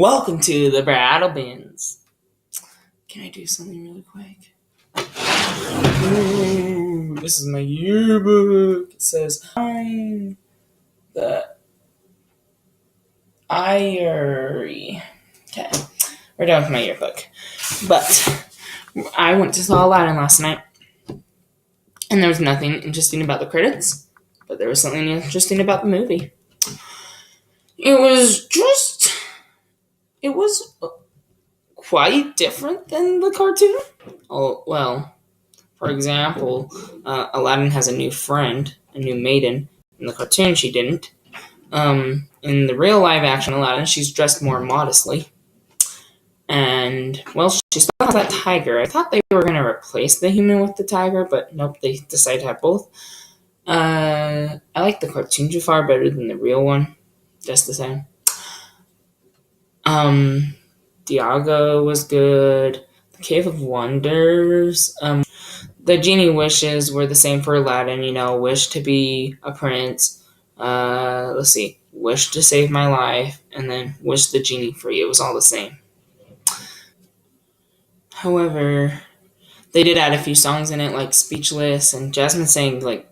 Welcome to the Brattle Bins. Can I do something really quick? Ooh, this is my yearbook. It says, I'm the Irie. Okay, we're done with my yearbook. But I went to saw Aladdin last night, and there was nothing interesting about the credits, but there was something interesting about the movie. It was quite different than the cartoon. Oh, well, for example, Aladdin has a new friend, a new maiden. In the cartoon, she didn't. In the real live-action Aladdin, she's dressed more modestly. And, well, she still has that tiger. I thought they were going to replace the human with the tiger, but nope, they decided to have both. I like the cartoon Jafar better than the real one, just the same. Diago was good. The Cave of Wonders. The genie wishes were the same for Aladdin. Wish to be a prince. Let's see. Wish to save my life, and then wish the genie free. It was all the same. However, they did add a few songs in it, like Speechless, and Jasmine sang like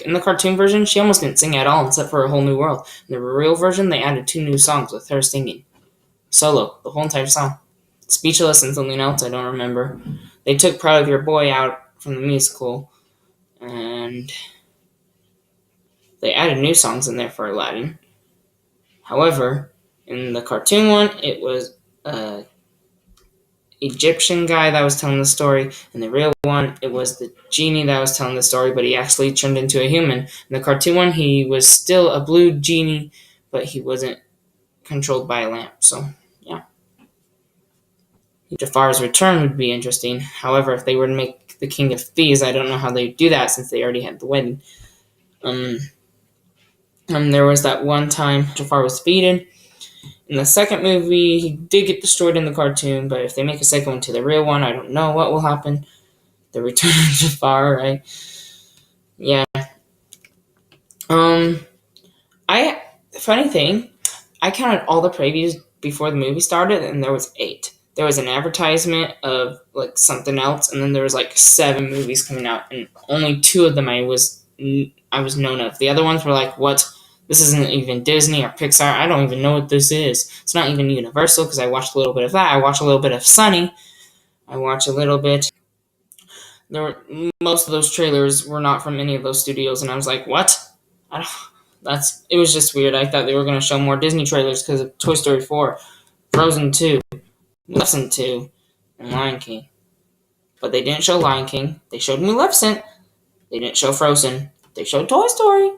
in the cartoon version, she almost didn't sing at all, except for A Whole New World. In the real version, they added 2 new songs with her singing solo, the whole entire song. Speechless and something else I don't remember. They took Proud of Your Boy out from the musical, and they added new songs in there for Aladdin. However, in the cartoon one, it was a Egyptian guy that was telling the story. In the real one, it was the genie that was telling the story, but he actually turned into a human. In the cartoon one, he was still a blue genie, but he wasn't controlled by a lamp. So, yeah. Jafar's return would be interesting. However, if they were to make the King of Thieves, I don't know how they'd do that since they already had the wedding. There was that one time Jafar was defeated. In the second movie, he did get destroyed in the cartoon, but if they make a second one to the real one, I don't know what will happen. The return of Jafar, right? Yeah. Funny thing, I counted all the previews before the movie started, and there was 8. There was an advertisement of like something else, and then there was like 7 movies coming out, and only 2 of them I was known of. The other ones were like, what? This isn't even Disney or Pixar. I don't even know what this is. It's not even Universal, because I watched a little bit of that. I watched a little bit of Sunny. I watched a little bit. Most of those trailers were not from any of those studios, and I was like, what? It was just weird. I thought they were going to show more Disney trailers because of Toy Story 4, Frozen 2, Maleficent 2, and Lion King. But they didn't show Lion King. They showed Maleficent. They didn't show Frozen. They showed Toy Story.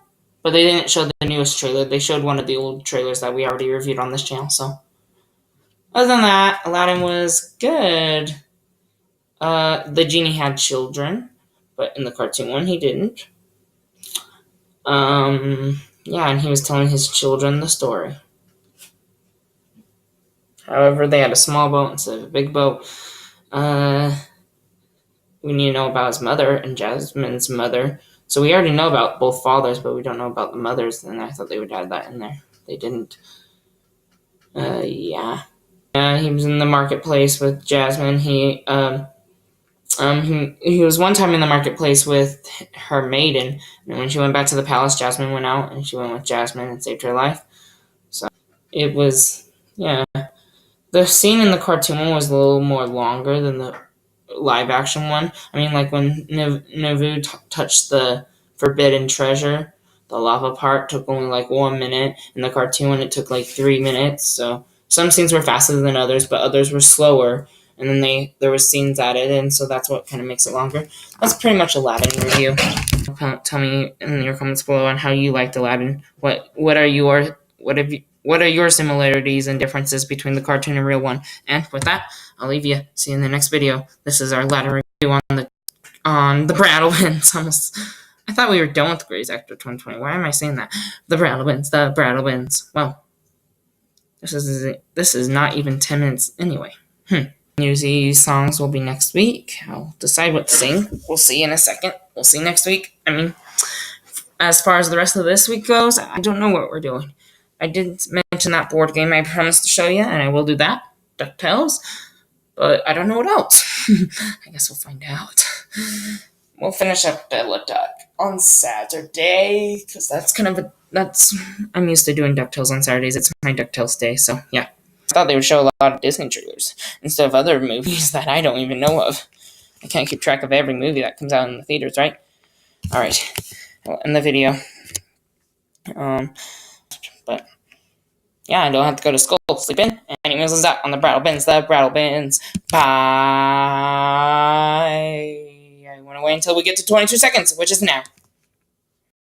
But they didn't show the newest trailer. They showed one of the old trailers that we already reviewed on this channel. So, other than that, Aladdin was good. The genie had children, but in the cartoon one, he didn't. Yeah, and he was telling his children the story. However, they had a small boat instead of a big boat. We need to know about his mother and Jasmine's mother. So we already know about both fathers, but we don't know about the mothers, and I thought they would add that in there. They didn't. Yeah. He was in the marketplace with Jasmine. He was one time in the marketplace with her maiden, and when she went back to the palace, Jasmine went out, and she went with Jasmine and saved her life. So it was, yeah. The scene in the cartoon one was a little more longer than the live-action one. I mean, like when Navu touched the forbidden treasure, the lava part took only like 1 minute. In the cartoon one, it took like 3 minutes. So some scenes were faster than others, but others were slower. And then there were scenes added in, so that's what kind of makes it longer. That's pretty much Aladdin review. Tell me in your comments below on how you liked Aladdin. What are your similarities and differences between the cartoon and real one? And with that, I'll leave you. See you in the next video. This is our Aladdin review on the Brattle Bins. I thought we were done with Grey's Actor 2020. Why am I saying that? The Brattle Bins. Well, this is not even 10 minutes anyway. Newsy songs will be next week. I'll decide what to sing. We'll see in a second. We'll see next week. I mean, as far as the rest of this week goes, I don't know what we're doing. I did mention that board game I promised to show you, and I will do that, DuckTales. But I don't know what else. I guess we'll find out. We'll finish up Bella Duck on Saturday, because I'm used to doing DuckTales on Saturdays. It's my DuckTales day, so yeah. I thought they would show a lot of Disney trailers instead of other movies that I don't even know of. I can't keep track of every movie that comes out in the theaters, right? Alright, I'll end the video. But yeah, I don't have to go to school. Sleep in. Anyways, is out on the Brattle Bins. The Brattle Bins. Bye. I went away until we get to 22 seconds, which is now.